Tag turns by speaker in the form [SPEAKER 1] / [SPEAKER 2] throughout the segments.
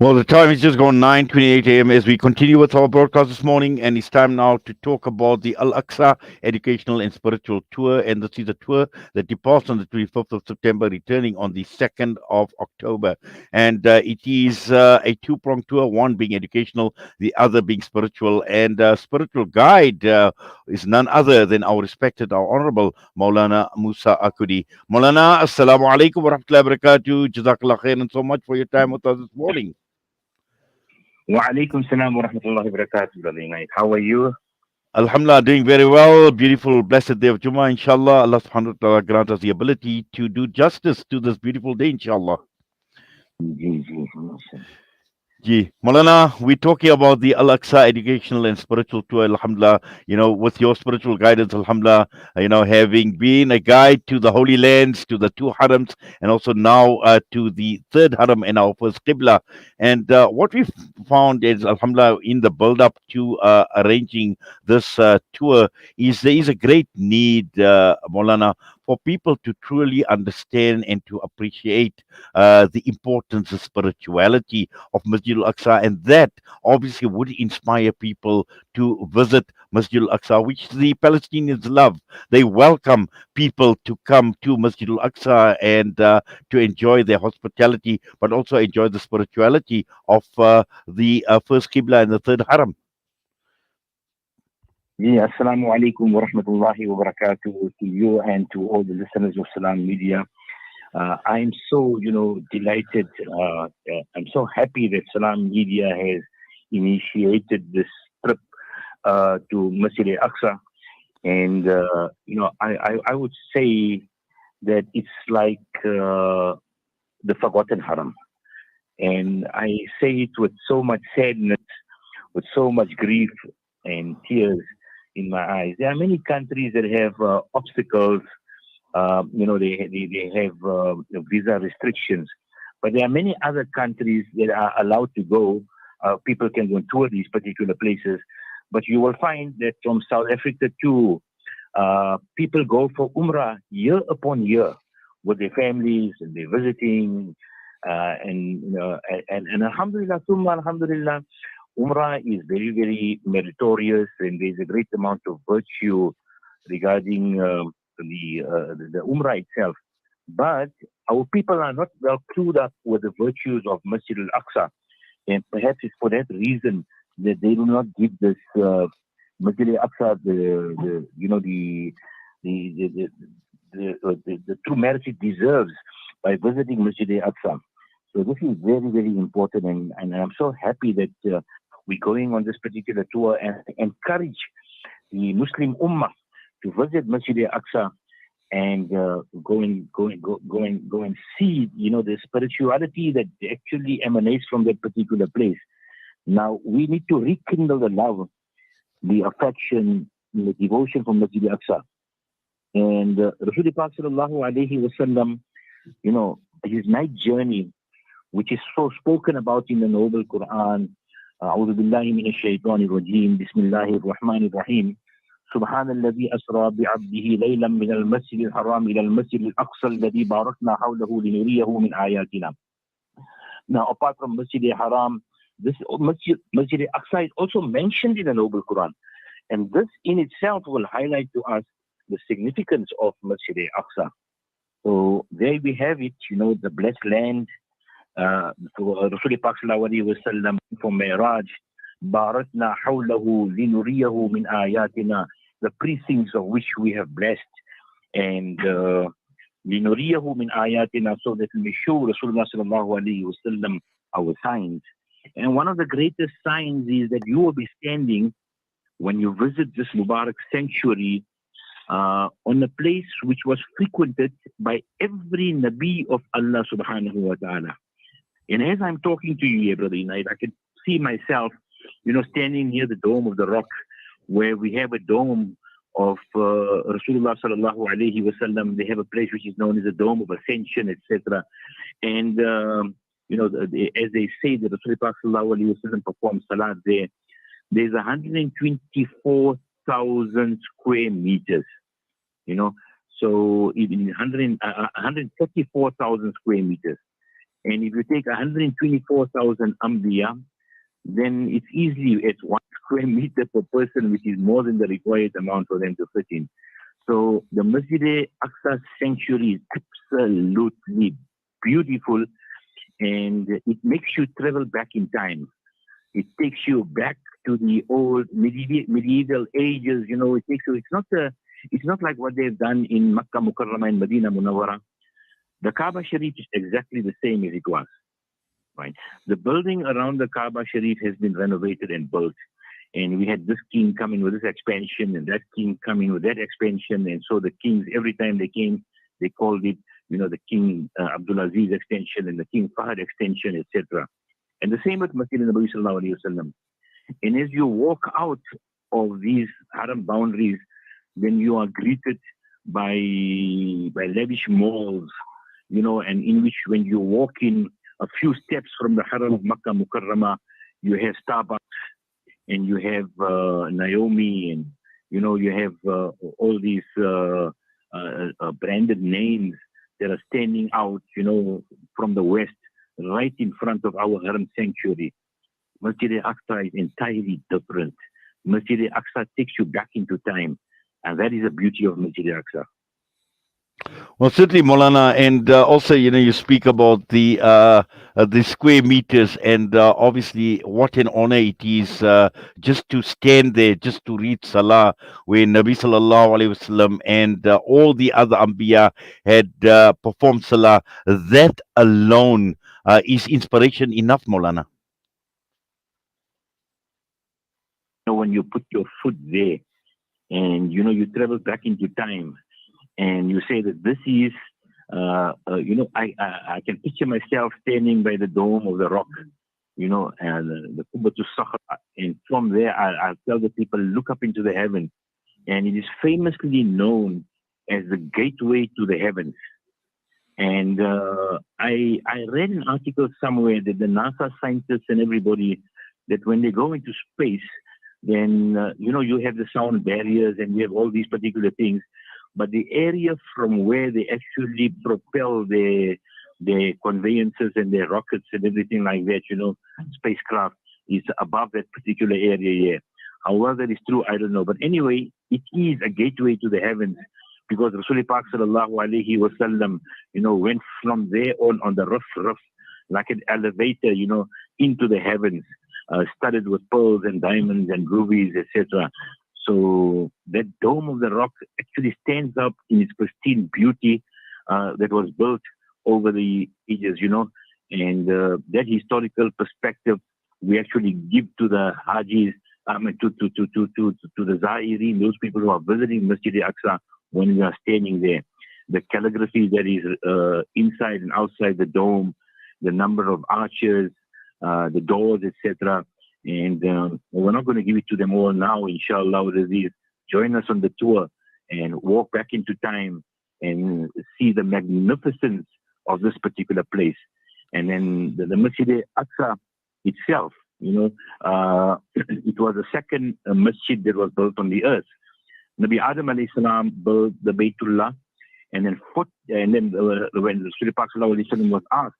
[SPEAKER 1] Well, the time is just gone 9:28 a.m. as we continue with our broadcast this morning, and it's time now to talk about the Al Aqsa Educational and Spiritual Tour. And this is a tour that departs on the 25th of September, returning on the 2nd of October. And it is a two-pronged tour, one being educational, the other being spiritual. And spiritual guide is none other than our respected, our honorable Moulana Moosa Akoodie. Moulana, assalamu alaikum wa rahmatullahi wa barakatuh. Jazakallah khair, and so much for your time with us this morning.
[SPEAKER 2] Wa alaikum salam wa rahmatullahi wa barakatuh, brother United. How are you?
[SPEAKER 1] Alhamdulillah, doing very well. Beautiful, blessed day of Jummah, inshallah. Allah subhanahu wa ta'ala grant us the ability to do justice to this beautiful day, inshallah.
[SPEAKER 2] Ji, ji, mashallah.
[SPEAKER 1] Gee, Malana, we're talking about the Al Aqsa Educational and Spiritual Tour, Alhamdulillah. With your spiritual guidance, Alhamdulillah, having been a guide to the Holy Lands, to the two Harams, and also now to the third Haram and our first Qibla. And what we've found is, Alhamdulillah, in the build up to arranging this tour, is there is a great need, Maulana, for people to truly understand and to appreciate the importance of spirituality of Masjid al-Aqsa, and that obviously would inspire people to visit Masjid al-Aqsa, which the Palestinians love. They welcome people to come to Masjid al-Aqsa and to enjoy their hospitality, but also enjoy the spirituality of the first Qibla and the third Haram.
[SPEAKER 2] Ji, assalamu alaikum wa rahmatullahi wa barakatuh to you and to all the listeners of Salam Media. I'm so, delighted. I'm so happy that Salam Media has initiated this trip to Masjid al-Aqsa. And, I would say that it's like the forgotten haram. And I say it with so much sadness, with so much grief and tears in my eyes. There are many countries that have obstacles. They have visa restrictions, but there are many other countries that are allowed to go. People can go and tour these particular places, but you will find that from South Africa too, people go for Umrah year upon year with their families and they're visiting, and Alhamdulillah, Summa Alhamdulillah, Umrah is very, very meritorious, and there's a great amount of virtue regarding the Umrah itself. But our people are not well clued up with the virtues of Masjid al-Aqsa, and perhaps it's for that reason that they do not give this Masjid al-Aqsa the true merit it deserves by visiting Masjid al-Aqsa. So this is very, very important, and I'm so happy that we're going on this particular tour and encourage the Muslim Ummah to visit Masjid al-Aqsa and go and see, the spirituality that actually emanates from that particular place. Now we need to rekindle the love, the affection, the devotion for Masjid al-Aqsa. And Rasulullah sallallahu alayhi wasallam, his night journey, which is so spoken about in the noble Quran. أعوذ بالله من الشيطان الرجيم بسم الله الرحمن الرحيم سبحان الذي أسرى بعبده ليلا من المسجد الحرام إلى المسجد الأقصى الذي باركنا حوله لنريه من آياتنا. Now, apart from Masjid al-Haram, this Masjid al-Aqsa is also mentioned in the noble Quran, and this in itself will highlight to us the significance of Masjid al-Aqsa. So there we have it, the blessed land. For Rasulullah sallallahu alaihi wasallam for Mi'raj, baratna hawlahu linuriyahu min ayatina, the precincts of which we have blessed, and linuriyahu min ayatina, so that we may show Rasulullah sallallahu alaihi wasallam our signs. And one of the greatest signs is that you will be standing when you visit this Mubarak sanctuary on a place which was frequented by every Nabi of Allah subhanahu wa ta'ala. And as I'm talking to you here, Brother United, I can see myself, standing near the Dome of the Rock, where we have a dome of Rasulullah sallallahu alayhi wasallam. They have a place which is known as the Dome of Ascension, etc. And, as they say, that Rasulullah sallallahu alayhi wasallam performs salat there. There's 124,000 square meters, so in 134,000 square meters. And if you take 124,000 Ambiya, then it's easily at 1 square meter per person, which is more than the required amount for them to fit in. So the Masjid Aqsa sanctuary is absolutely beautiful, and it makes you travel back in time. It takes you back to the old medieval ages. You know, it takes you. It's not like what they've done in Makkah Mukarramah and Medina Munawwara. The Kaaba Sharif is exactly the same as it was. Right. The building around the Kaaba Sharif has been renovated and built. And we had this king come in with this expansion and that king come in with that expansion. And so the kings, every time they came, they called it, the King Abdul Aziz extension and the King Fahd extension, etc. And the same with Masjid Nabawi Sallallahu Alaihi Wasallam. And as you walk out of these haram boundaries, then you are greeted by lavish malls, and in which when you walk in a few steps from the haram of Makkah Mukarramah, you have Starbucks and you have Naomi, and you have all these branded names that are standing out, from the west, right in front of our haram sanctuary. Masjid al-Aqsa is entirely different. Masjid al-Aqsa takes you back into time, and that is the beauty of Masjid al-Aqsa.
[SPEAKER 1] Well, certainly, Molana, and also, you speak about the square meters, and obviously, what an honor it is just to stand there, just to read Salah, where Nabi Sallallahu Alaihi Wasallam and all the other Anbiya had performed Salah. That alone is inspiration enough, Molana.
[SPEAKER 2] When you put your foot there, and you travel back into time, and you say that this is, I can picture myself standing by the dome of the rock, and the Qubbatul Sakhra, and from there I'll tell the people, look up into the heavens, and it is famously known as the gateway to the heavens. And I read an article somewhere that the NASA scientists and everybody, that when they go into space, then you have the sound barriers and you have all these particular things, but the area from where they actually propel their conveyances and their rockets and everything like that, spacecraft, is above that particular area here. However, that is true, I don't know. But anyway, it is a gateway to the heavens, because Rasulullah Pak Sallallahu Alaihi Wasallam, went from there on the roof, like an elevator, into the heavens, studded with pearls and diamonds and rubies, etc. So that dome of the rock actually stands up in its pristine beauty that was built over the ages, and that historical perspective we actually give to the Hajis, to the Zairin, those people who are visiting Masjid al-Aqsa when we are standing there. The calligraphy that is inside and outside the dome, the number of arches, the doors, etc. And we're not going to give it to them all now, inshallah. Join us on the tour and walk back into time and see the magnificence of this particular place. And then the Masjid al-Aqsa itself, it was the second masjid that was built on the earth. Nabi Adam alayhi salam built the Baytullah, and then when Rasulullah Pak sallallahu alayhi wasallam was asked,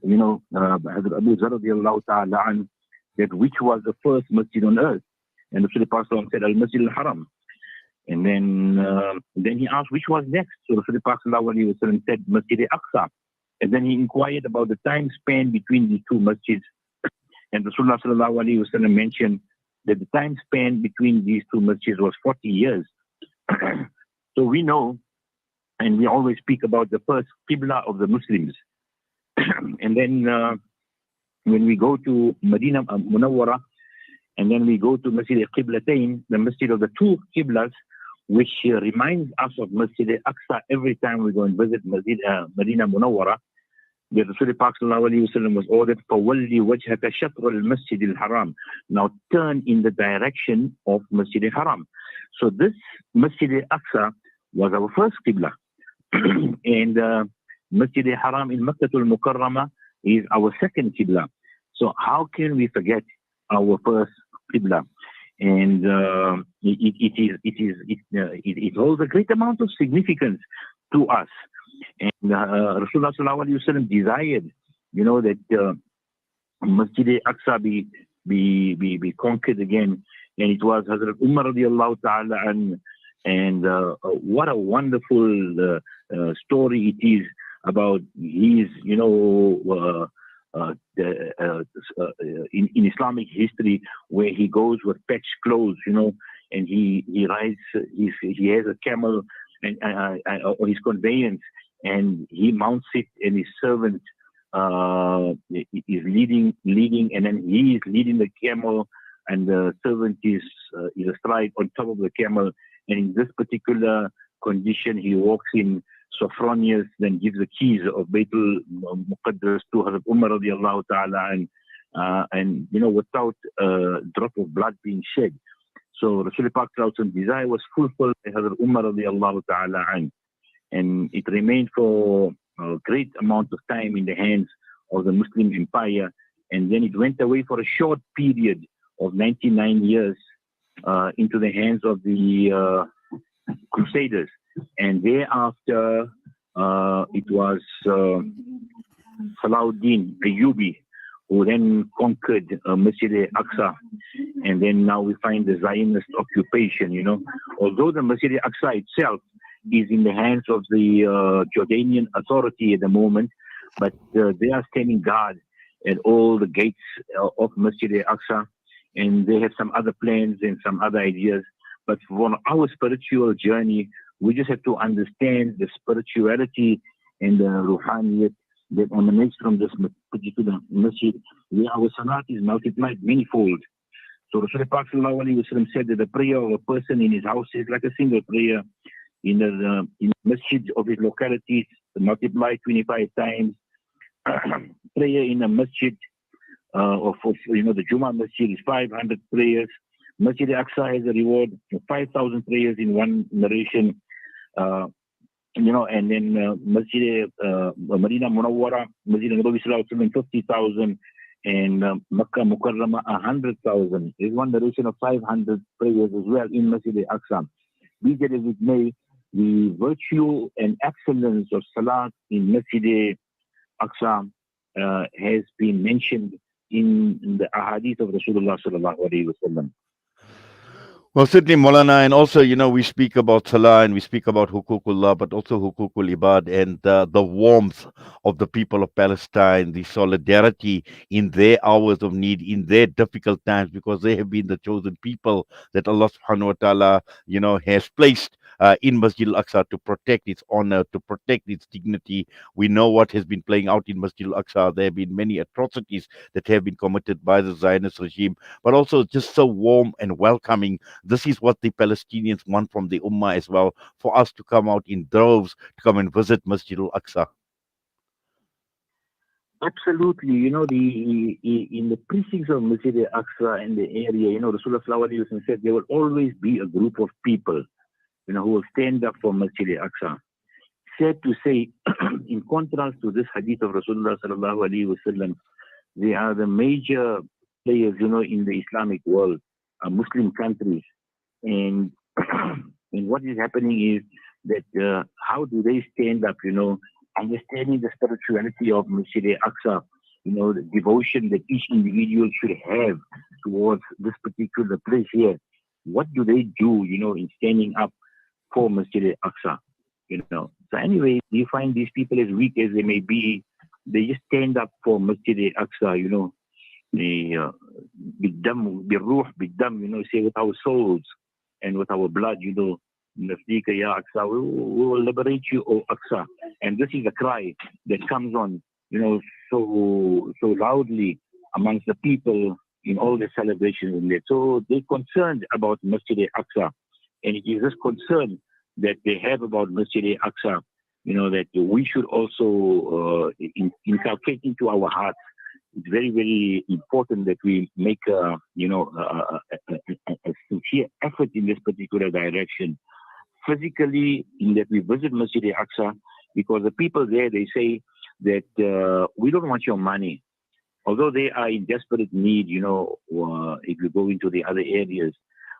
[SPEAKER 2] Hazrat Abu Zar radiallahu ta'ala an, that which was the first masjid on earth, and Rasulullah Pak sallallahu said Al-Masjid al-Haram, and then he asked which was next. So Rasulullah Pak sallallahu alayhi wasallam said Masjid al-Aqsa, and then he inquired about the time span between the two masjids, and Rasulullah sallallahu alayhi wasallam mentioned that the time span between these two masjids was 40 years. So we know, and we always speak about the first Qibla of the Muslims. And then when we go to Medina Munawwara, and then we go to Masjid al-Qiblatain, the masjid of the two Qiblas, which reminds us of Masjid al-Aqsa every time we go and visit Medina Munawwara. The Rasulullah Pak sallallahu alayhi wasallam was ordered, فَوَلِّ وَجْهَكَ شَطْرَ الْمَسْجِدِ الْحَرَامِ. Now turn in the direction of Masjid al-Haram. So this Masjid al-Aqsa was our first Qibla. And Masjid al-Haram in Makkah al-Mukarramah is our second Qibla. So how can we forget our first Qibla? And it holds a great amount of significance to us. And Rasulullah sallallahu alayhi wasallam desired that Masjid Aqsa be conquered again. And it was Hazrat Umar radiallahu ta'ala and what a wonderful story it is about his, in Islamic history, where he goes with patched clothes, and he rides, he has a camel and or his conveyance, and he mounts it, and his servant is leading, and then he is leading the camel, and the servant is astride on top of the camel. And in this particular condition, he walks in Sophronius, then gives the keys of Baitul Muqaddas to Hazrat Umar radiallahu ta'ala, and without a drop of blood being shed. So Rasul Pak's desire was fulfilled by Hazrat Umar radiallahu ta'ala, and it remained for a great amount of time in the hands of the Muslim Empire, and then it went away for a short period of 99 years into the hands of the Crusaders, and thereafter it was Salahuddin Ayyubi who then conquered Masjid Aqsa, and then now we find the Zionist occupation. Although the Masjid Aqsa itself is in the hands of the Jordanian Authority at the moment, but they are standing guard at all the gates of Masjid Aqsa, and they have some other plans and some other ideas. But for our spiritual journey, we just have to understand the spirituality and the ruhaniyat that emanates from this particular masjid, where our salat is multiplied manifold. So Rasul Pak said that the prayer of a person in his house is like a single prayer. In the masjid of his locality, multiplied 25 times. Prayer in a masjid of the Juma masjid is 500 prayers. Masjid Aqsa has a reward of 5,000 prayers in one narration. And then Masjid Medina Munawwara, Masjid Nabawi Sallallahu Alaihi Wasallam, 50,000, and Makkah Mukarrama 100,000. There's one narration of 500 prayers as well in Masjid Aqsa. Be that as it may, the virtue and excellence of Salat in Masjid Aqsa has been mentioned in the ahadith of Rasulullah Sallallahu Alaihi Wasallam.
[SPEAKER 1] Well, certainly, Molana, and also, we speak about Salah and we speak about Hukukullah, but also Hukukul Ibad, and the warmth of the people of Palestine, the solidarity in their hours of need, in their difficult times, because they have been the chosen people that Allah subhanahu wa ta'ala, has placed in Masjid al-Aqsa to protect its honor, to protect its dignity. We know what has been playing out in Masjid al-Aqsa. There have been many atrocities that have been committed by the Zionist regime, but also just so warm and welcoming. This is what the Palestinians want from the Ummah as well, for us to come out in droves to come and visit Masjid al-Aqsa.
[SPEAKER 2] Absolutely. In the precincts of Masjid al-Aqsa and the area, Rasulullah Sallallahu Alaihi Wasallam said there will always be a group of people, who will stand up for Masjid al-Aqsa. Sad to say, in contrast to this hadith of Rasulullah Sallallahu Alaihi Wasallam, they are the major players, in the Islamic world, Muslim countries. And and what is happening is that how do they stand up, understanding the spirituality of Masjid Aqsa, the devotion that each individual should have towards this particular place here. What do they do, in standing up for Masjid Aqsa? So anyway, you find these people, as weak as they may be, they just stand up for Masjid Aqsa, the بالروح بالدم, say with our souls and with our blood, نفديك يا أقصى, we will liberate you, O Aqsa. And this is a cry that comes on, so loudly amongst the people in all the celebrations in there. So they're concerned about Masjid Aqsa, and it is this concern that they have about Masjid Aqsa, that we should also inculcate into our hearts. It's very, very important that we make a sincere effort in this particular direction. Physically, in that we visit Masjid Aqsa, because the people there, they say that we don't want your money. Although they are in desperate need, if you go into the other areas,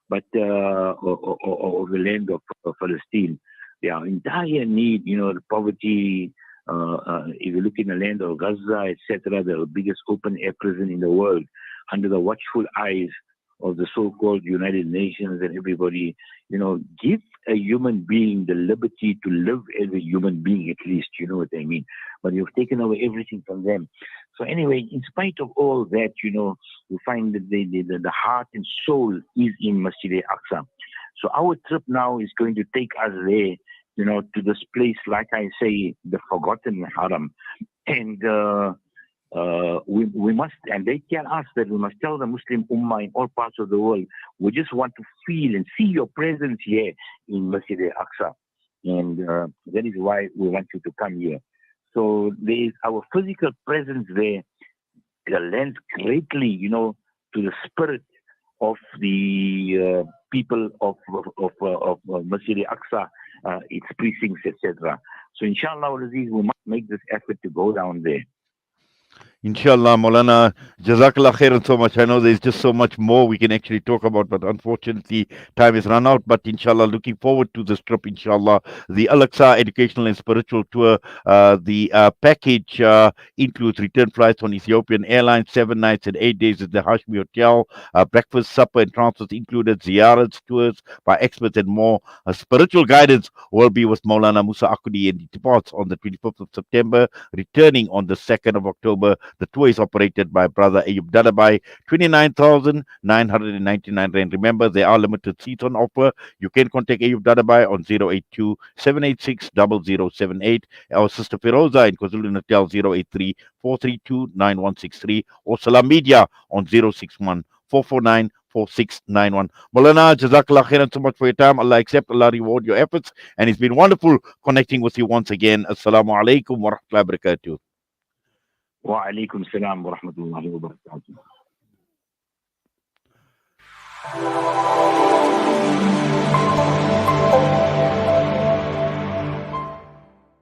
[SPEAKER 2] but of the land of Palestine, they are in dire need, the poverty, If you look in the land of Gaza, etc., the biggest open air prison in the world, under the watchful eyes of the so-called United Nations and everybody, give a human being the liberty to live as a human being, at least, you know what I mean. But you've taken away everything from them. So anyway, in spite of all that, you find that the heart and soul is in Masjid Aqsa. So our trip now is going to take us there, to this place, like I say, the forgotten Haram. And we must, and they tell us that we must tell the Muslim Ummah in all parts of the world, we just want to feel and see your presence here in Masjid al-Aqsa. And that is why we want you to come here. So there is our physical presence there lends greatly, to the spirit of the people of Masjid al-Aqsa, its precincts, etc. So inshallah, Aziz, we must make this effort to go down there.
[SPEAKER 1] Inshallah, Maulana, Jazakallah khairan so much. I know there's just so much more we can actually talk about, but unfortunately, time is run out. But inshallah, looking forward to this trip, inshallah. The Al Aqsa Educational and Spiritual Tour, the package includes return flights on Ethiopian Airlines, 7 nights and 8 days at the Hashmi Hotel, breakfast, supper, and transfers included, ziyarats, tours by experts, and more. Spiritual guidance will be with Moulana Moosa Akoodie, and it departs on the 25th of September, returning on the 2nd of October. The tour is operated by Brother Ayub Dadabai, 29,999 Rand. Remember, there are limited seats on offer. You can contact Ayub Dadabai on 082 786 0078. Our sister Firoza in KwaZulu Natal 083 432 9163, or Salam Media on 061 449 4691. Maulana, Jazakallah khairan so much for your time. Allah accept, Allah reward your efforts. And it's been wonderful connecting with you once again. Assalamu alaikum wa rahmatullahi wa barakatuh.
[SPEAKER 2] وعليكم السلام ورحمة الله وبركاته.